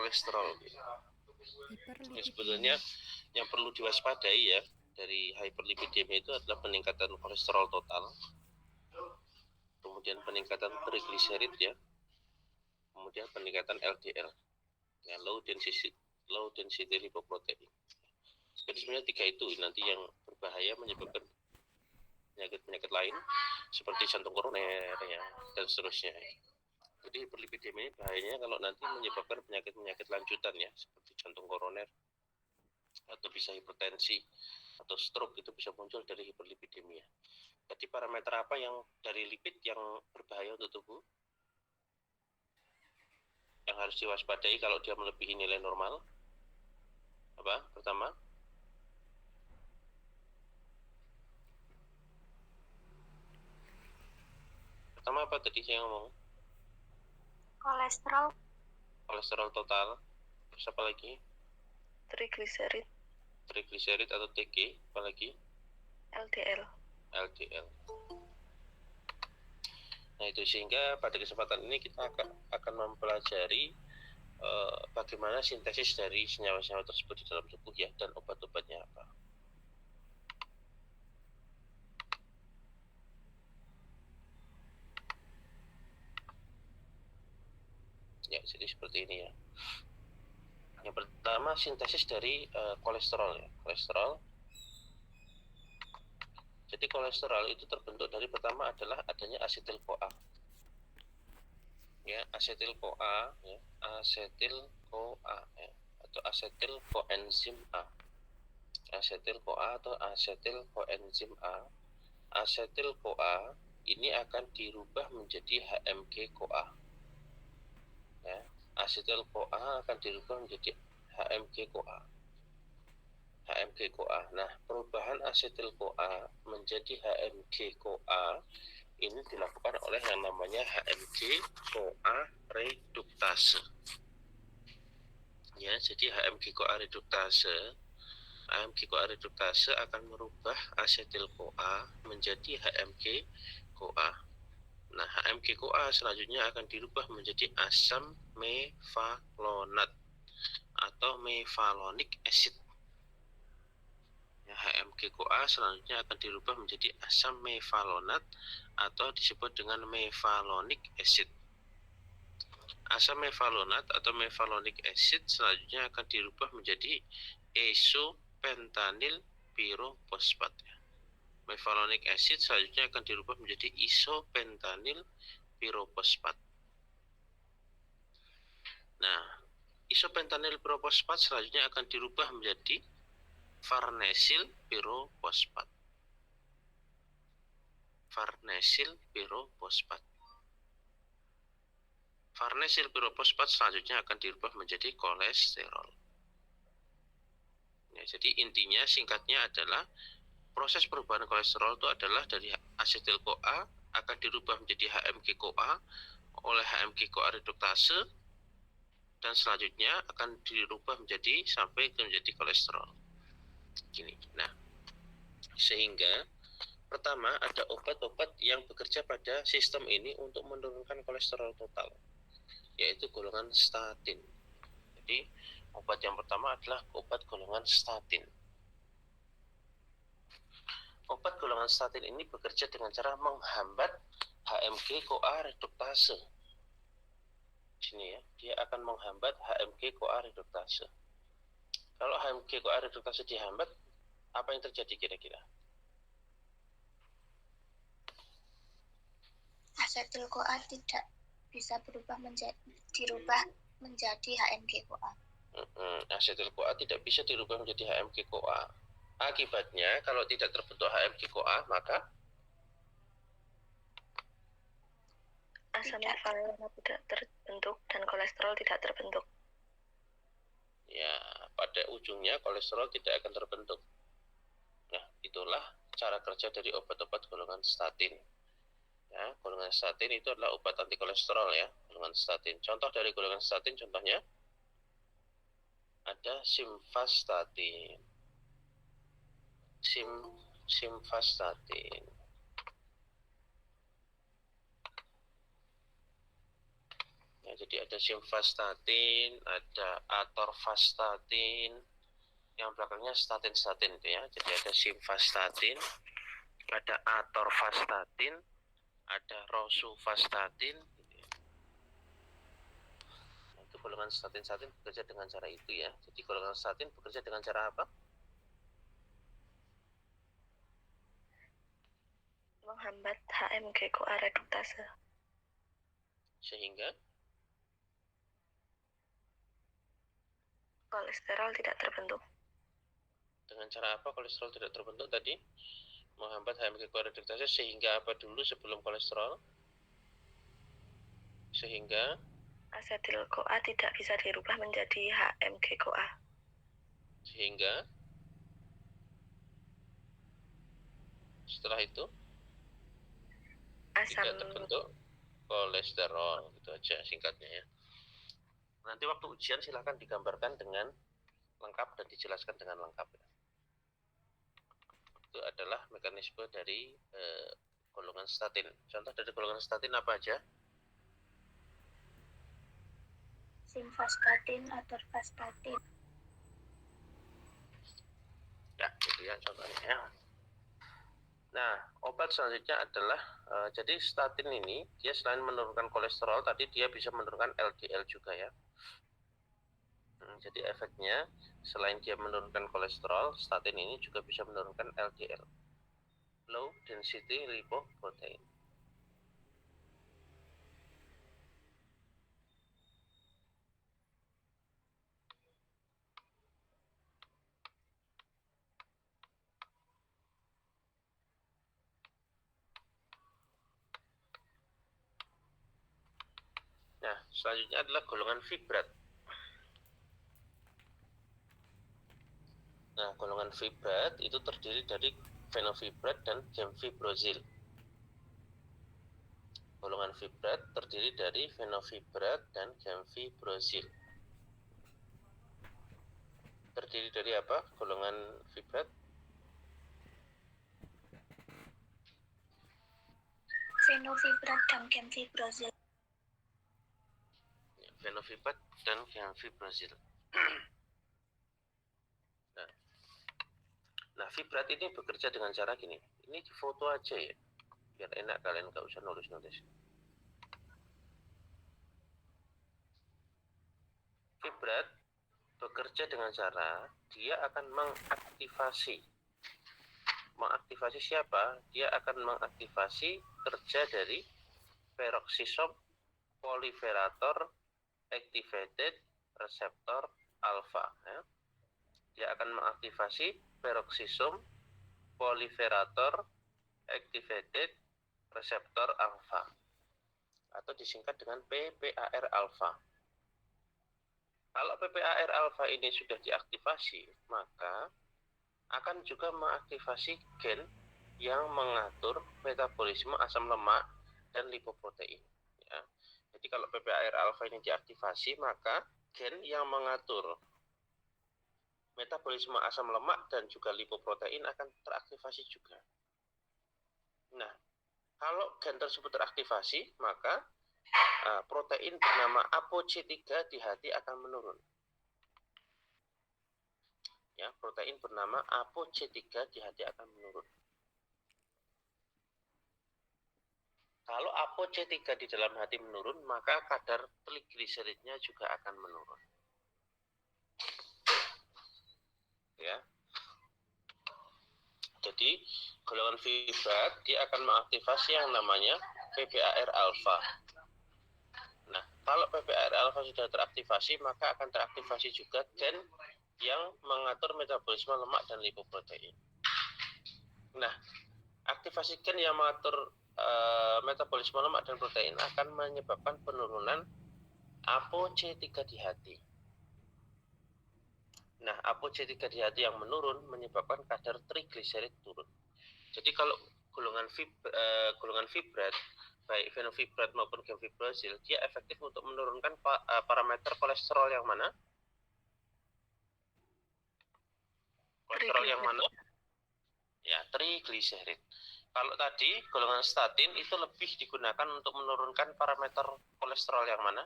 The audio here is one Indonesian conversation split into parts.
kolesterol. Ini sebetulnya yang perlu diwaspadai ya dari hyperlipidemia itu adalah peningkatan kolesterol total, kemudian peningkatan trigliserid ya, kemudian peningkatan LDL, ya, low density lipoprotein. Jadi sebenarnya 3 itu nanti yang berbahaya menyebabkan penyakit lain seperti jantung koroner ya, dan seterusnya. Jadi hiperlipidemia ini bahayanya kalau nanti menyebabkan penyakit lanjutan ya, seperti jantung koroner atau bisa hipertensi atau stroke, itu bisa muncul dari hiperlipidemia. Jadi parameter apa yang dari lipid yang berbahaya untuk tubuh? Yang harus diwaspadai kalau dia melebihi nilai normal? Apa? Pertama, apa tadi saya ngomong? Kolesterol total. Terus apa lagi? Trigliserid atau TG, apa lagi? LDL. Nah itu, sehingga pada kesempatan ini kita akan mempelajari bagaimana sintesis dari senyawa-senyawa tersebut di dalam tubuh ya, dan obat-obatnya apa. Ya, jadi seperti ini ya. Yang pertama, sintesis dari kolesterol ya. Jadi kolesterol itu terbentuk dari, pertama adalah adanya asetil-CoA. Ya, asetil-CoA ya, ya, atau asetil koenzim A. Asetil-CoA atau asetil koenzim A. Asetil-CoA ini akan dirubah menjadi HMG-CoA. Ya, asetil-CoA akan dirubah menjadi HMG-CoA. Nah, perubahan asetil-CoA menjadi HMG-CoA ini dilakukan oleh yang namanya HMG-CoA reduktase. Ya, jadi HMG-CoA reduktase akan merubah asetil-CoA menjadi HMG-CoA. Nah, HMG-CoA selanjutnya akan dirubah menjadi asam mevalonat atau mevalonic acid. Ya, HMG-CoA selanjutnya akan dirubah menjadi asam mevalonat atau disebut dengan mevalonic acid. Asam mevalonat atau mevalonic acid selanjutnya akan dirubah menjadi isopentanil pirofosfat. Mevalonic acid selanjutnya akan dirubah menjadi isopentanil pirofosfat. Nah, isopentanil pirofosfat selanjutnya akan dirubah menjadi farnesil pirofosfat. Farnesil pirofosfat selanjutnya akan dirubah menjadi kolesterol. Ya, jadi intinya singkatnya adalah proses perubahan kolesterol itu adalah dari asetil-CoA akan dirubah menjadi HMG-CoA oleh HMG-CoA reduktase, dan selanjutnya akan dirubah sampai menjadi kolesterol. Gini. Nah, sehingga pertama ada obat-obat yang bekerja pada sistem ini untuk menurunkan kolesterol total, yaitu golongan statin. Jadi obat yang pertama adalah obat golongan statin. Obat golongan statin ini bekerja dengan cara menghambat HMG-CoA reduktase. Sini ya, dia akan menghambat HMG-CoA reduktase. Kalau HMG-CoA reduktase dihambat, apa yang terjadi kira-kira? Asetil-CoA tidak bisa dirubah menjadi HMG-CoA. Asetil-CoA tidak bisa dirubah menjadi HMG-CoA. Akibatnya, kalau tidak terbentuk HMG-CoA, maka asam mevalonat tidak terbentuk dan kolesterol tidak terbentuk. Ya, pada ujungnya kolesterol tidak akan terbentuk. Nah, itulah cara kerja dari obat-obat golongan statin. Ya, golongan statin itu adalah obat anti kolesterol ya, golongan statin. Contoh dari golongan statin contohnya ada simvastatin. Simvastatin. Ya, jadi ada simvastatin, ada atorvastatin, yang belakangnya statin itu ya. Jadi ada simvastatin, ada atorvastatin, ada rosuvastatin. Gitu ya. Nah, itu golongan statin bekerja dengan cara itu ya. Jadi golongan statin bekerja dengan cara apa? Menghambat HMG-CoA reduktase. Sehingga kolesterol tidak terbentuk. Dengan cara apa kolesterol tidak terbentuk tadi? Menghambat HMG-CoA reduktase sehingga apa dulu sebelum kolesterol? Sehingga asetil-CoA tidak bisa dirubah menjadi HMG-CoA. Sehingga setelah itu tidak terbentuk kolesterol. Itu aja singkatnya ya. Nanti waktu ujian silahkan digambarkan dengan lengkap dan dijelaskan dengan lengkap ya. Itu adalah mekanisme dari golongan statin. Contoh dari golongan statin apa aja? Simvastatin, atorvastatin. Ya, itu ya contohnya. Nah, obat selanjutnya adalah jadi statin ini dia selain menurunkan kolesterol, tadi dia bisa menurunkan LDL juga ya. Jadi efeknya selain dia menurunkan kolesterol, statin ini juga bisa menurunkan LDL, low density lipoprotein. Nah, selanjutnya adalah golongan fibrat. Nah, golongan fibrat itu terdiri dari fenofibrat dan gemfibrozil. Golongan fibrat terdiri dari fenofibrat dan gemfibrozil. Terdiri dari apa golongan fibrat? Fenofibrat dan gemfibrozil. Fenofibrat dan gemfibrozil. Nah, fibrat ini bekerja dengan cara gini. Ini di foto aja ya, biar enak kalian nggak usah nulis-nulis. Fibrat bekerja dengan cara dia akan mengaktifasi siapa? Dia akan mengaktifasi kerja dari peroksisom proliferator activated receptor alpha ya. Dia akan mengaktifasi peroksisom proliferator activated receptor alpha atau disingkat dengan PPAR alpha. Kalau PPAR alpha ini sudah diaktifasi, maka akan juga mengaktifasi gen yang mengatur metabolisme asam lemak dan lipoprotein. Ya. Jadi kalau PPAR alpha ini diaktifasi, maka gen yang mengatur metabolisme asam lemak dan juga lipoprotein akan teraktivasi juga. Nah, kalau gen tersebut teraktivasi, maka protein bernama ApoC3 di hati akan menurun. Ya, protein bernama ApoC3 di hati akan menurun. Kalau ApoC3 di dalam hati menurun, maka kadar trigliseridnya juga akan menurun. Ya. Jadi, golongan fibrat dia akan mengaktifasi yang namanya PPAR alpha. Nah, kalau PPAR alpha sudah teraktivasi, maka akan teraktivasi juga gen yang mengatur metabolisme lemak dan lipoprotein. Nah, aktivasi gen yang mengatur metabolisme lemak dan protein akan menyebabkan penurunan ApoC3 di hati. Nah, ApoC3 di hati yang menurun menyebabkan kadar trigliserid turun. Jadi kalau golongan fibrat, baik fenofibrat maupun gemfibrozil, dia efektif untuk menurunkan parameter kolesterol yang mana? Kolesterol yang mana? Ya, trigliserid. Kalau tadi golongan statin itu lebih digunakan untuk menurunkan parameter kolesterol yang mana?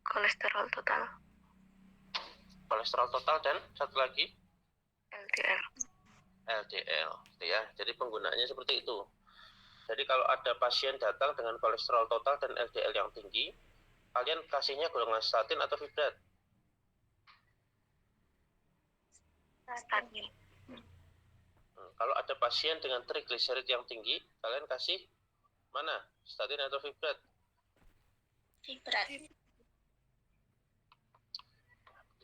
kolesterol total, Kolesterol total dan satu lagi LDL. LDL, gitu ya. Jadi penggunaannya seperti itu. Jadi kalau ada pasien datang dengan kolesterol total dan LDL yang tinggi, kalian kasihnya golongan statin atau fibrat? Statin. Kalau ada pasien dengan trigliserid yang tinggi, kalian kasih mana? Statin atau fibrat? Fibrat.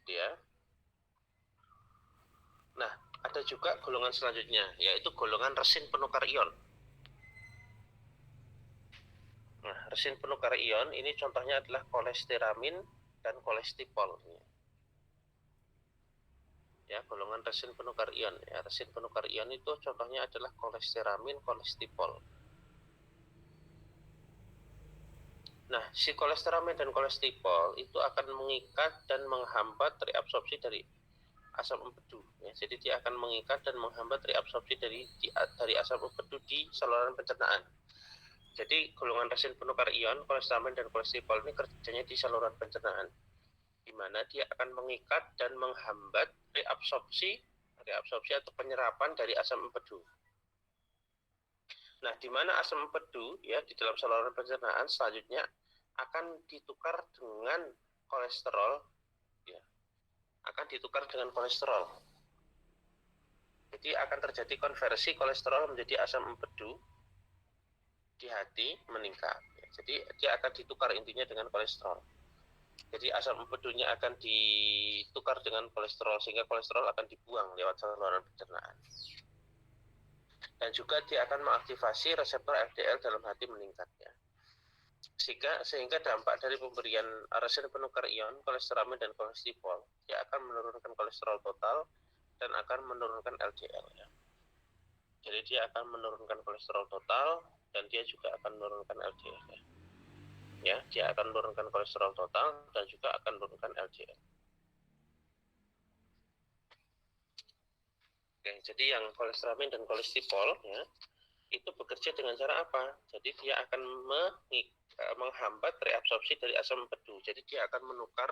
Gitu ya. Nah, ada juga golongan selanjutnya, yaitu golongan resin penukar ion. Nah, resin penukar ion ini contohnya adalah kolesteramin dan kolestipol. Ya, golongan resin penukar ion. Ya, resin penukar ion itu contohnya adalah kolesteramin, kolestipol. Nah, si kolesteramin dan kolestipol itu akan mengikat dan menghambat reabsorpsi dari asam empedu. Ya, jadi dia akan mengikat dan menghambat reabsorpsi dari asam empedu di saluran pencernaan. Jadi golongan resin penukar ion, kolesteramin dan kolestipol ini kerjanya di saluran pencernaan, di mana dia akan mengikat dan menghambat reabsorpsi atau penyerapan dari asam empedu. Nah, di mana asam empedu ya di dalam saluran pencernaan selanjutnya akan ditukar dengan kolesterol, ya, akan ditukar dengan kolesterol. Jadi akan terjadi konversi kolesterol menjadi asam empedu di hati meningkat. Jadi dia akan ditukar intinya dengan kolesterol. Jadi asam empedunya akan ditukar dengan kolesterol sehingga kolesterol akan dibuang lewat saluran pencernaan. Dan juga dia akan mengaktifasi reseptor LDL dalam hati meningkatnya. Sehingga dampak dari pemberian resin penukar ion, kolesteramin dan kolestipol, dia akan menurunkan kolesterol total dan akan menurunkan LDL. Ya. Jadi dia akan menurunkan kolesterol total dan dia juga akan menurunkan LDL. Ya, dia akan menurunkan kolesterol total dan juga akan menurunkan LDL. Oke, jadi yang kolesteramin dan kolestipol ya, itu bekerja dengan cara apa? Jadi dia akan menghambat reabsorpsi dari asam empedu. Jadi dia akan menukar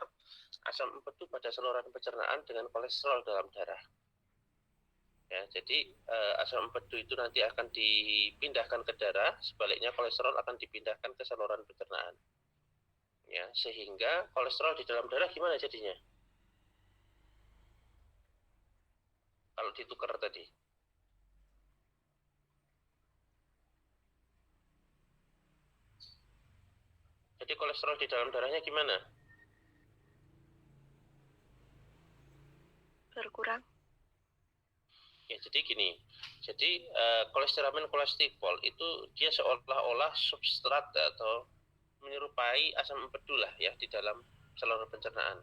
asam empedu pada saluran pencernaan dengan kolesterol dalam darah. Ya, jadi asam empedu itu nanti akan dipindahkan ke darah, sebaliknya kolesterol akan dipindahkan ke saluran pencernaan. Ya, sehingga kolesterol di dalam darah gimana jadinya? Kalau ditukar tadi. Jadi kolesterol di dalam darahnya gimana? Berkurang. Ya, jadi gini. Jadi kolesteramin kolestipol itu dia seolah-olah substrat atau menyerupai asam empedu lah ya di dalam saluran pencernaan.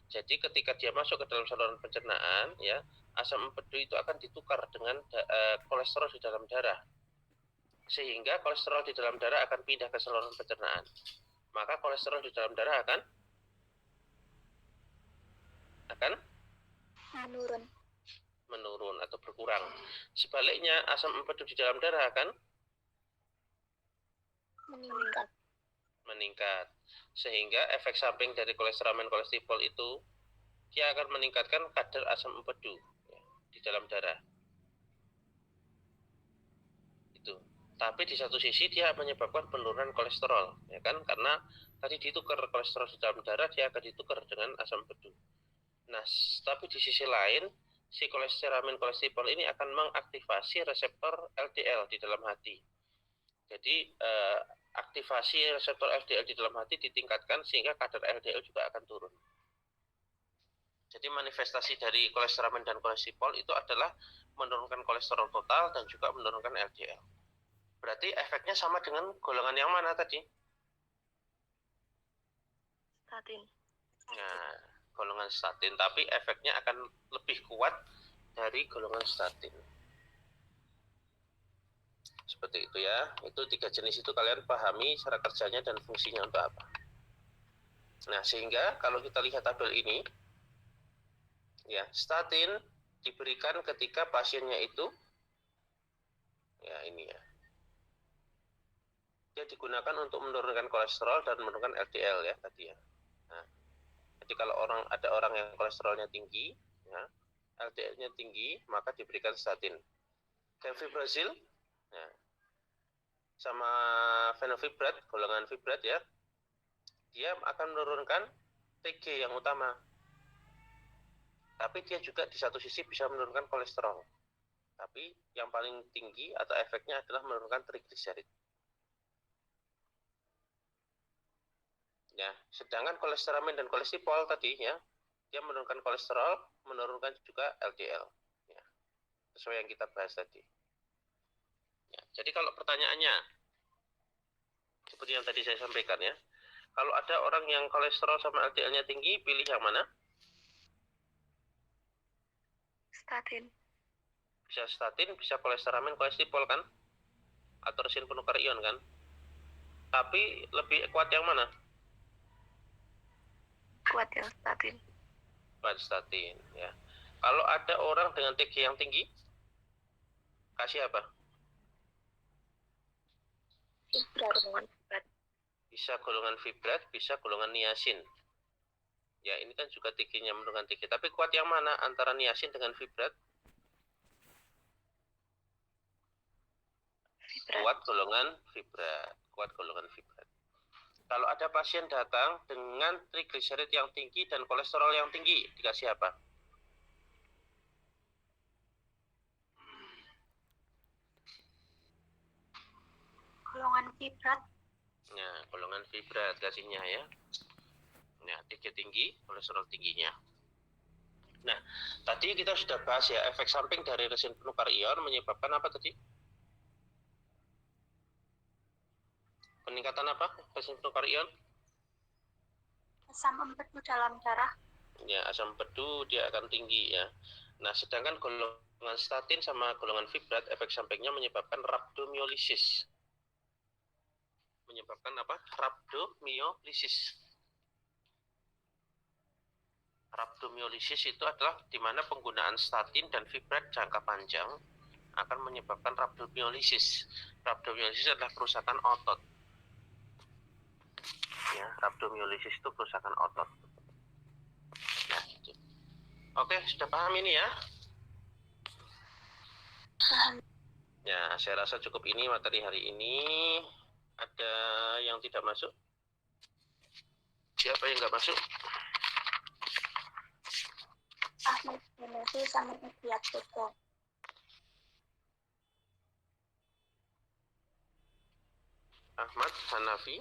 Jadi ketika dia masuk ke dalam saluran pencernaan ya, asam empedu itu akan ditukar dengan kolesterol di dalam darah. Sehingga kolesterol di dalam darah akan pindah ke saluran pencernaan. Maka kolesterol di dalam darah akan menurun atau berkurang. Sebaliknya asam empedu di dalam darah akan meningkat. Sehingga efek samping dari kolesteramin kolestipol itu dia akan meningkatkan kadar asam empedu ya, di dalam darah. Itu. Tapi di satu sisi dia menyebabkan penurunan kolesterol, ya kan? Karena tadi ditukar kolesterol di dalam darah, dia akan ditukar dengan asam empedu. Nah, tapi di sisi lain, si kolesteramin kolestipol ini akan mengaktifasi reseptor LDL di dalam hati. Jadi aktivasi reseptor LDL di dalam hati ditingkatkan sehingga kadar LDL juga akan turun. Jadi manifestasi dari kolesteramin dan kolestipol itu adalah menurunkan kolesterol total dan juga menurunkan LDL. Berarti efeknya sama dengan golongan yang mana tadi? Statin. Nah, golongan statin, tapi efeknya akan lebih kuat dari golongan statin. Seperti itu ya. Itu 3 jenis itu kalian pahami cara kerjanya dan fungsinya untuk apa. Nah, sehingga kalau kita lihat tabel ini, ya, statin diberikan ketika pasiennya itu, ya ini ya, dia digunakan untuk menurunkan kolesterol dan menurunkan LDL ya tadi ya. Nah, Jadi kalau ada orang yang kolesterolnya tinggi, ya, LDL-nya tinggi, maka diberikan statin. Fenfibrazil, ya, sama fenofibrat, golongan fibrat ya, dia akan menurunkan TG yang utama. Tapi dia juga di satu sisi bisa menurunkan kolesterol. Tapi yang paling tinggi atau efeknya adalah menurunkan trigliserid. Ya, sedangkan kolesteramin dan kolesterol tadi ya, dia menurunkan kolesterol, menurunkan juga LDL. Ya, sesuai yang kita bahas tadi. Ya, jadi kalau pertanyaannya, seperti yang tadi saya sampaikan ya, kalau ada orang yang kolesterol sama LDL-nya tinggi, pilih yang mana? Statin. Bisa statin, bisa kolesteramin, kolesterol kan? Atau resin penukar ion kan? Tapi lebih kuat yang mana? Kuat yang statin. Kuat statin ya. Kalau ada orang dengan TG yang tinggi, kasih apa? Golongan fibrat. Bisa golongan fibrat, bisa golongan niacin. Ya, ini kan juga TG-nya menurunkan TG. Tapi kuat yang mana antara niacin dengan fibrat? Fibrat. Kuat golongan fibrat. Kuat golongan fibrat. Kalau ada pasien datang dengan trigliserid yang tinggi dan kolesterol yang tinggi, dikasih apa? Golongan fibrat. Nah, golongan fibrat kasihnya ya. Nah, TG tinggi, kolesterol tingginya. Nah, tadi kita sudah bahas ya, efek samping dari resin penukar ion menyebabkan apa tadi? Peningkatan apa? Resin penukar ion? Asam empedu dalam darah. Ya, asam empedu dia akan tinggi ya. Nah, sedangkan golongan statin sama golongan fibrat, efek sampingnya menyebabkan rhabdomyolysis. Menyebabkan apa? Rhabdomyolysis. Rhabdomyolysis itu adalah di mana penggunaan statin dan fibrat jangka panjang akan menyebabkan rhabdomyolysis. Rhabdomyolysis adalah kerusakan otot. Ya, rhabdomyolysis itu kerusakan otot. Nah, gitu. Oke, sudah paham ini ya? Paham. Ya, saya rasa cukup ini materi hari ini. Ada yang tidak masuk? Siapa yang nggak masuk? Ahmad Hanafi sama Ibrahim Turbo. Ahmad Hanafi.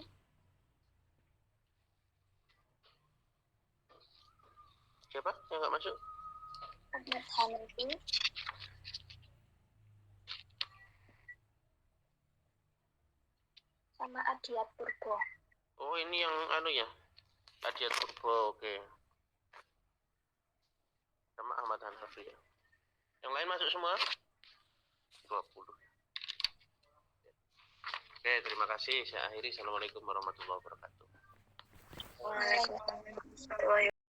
Siapa yang nggak masuk? Ahmad Hanafi sama Adiat Turbo. Oh, ini yang anu ya. Adiat Turbo, oke. Sama Ahmad Hanafi ya. Yang lain masuk semua? 20. Oke, terima kasih. Saya akhiri. Assalamualaikum warahmatullahi wabarakatuh. Waalaikumsalam.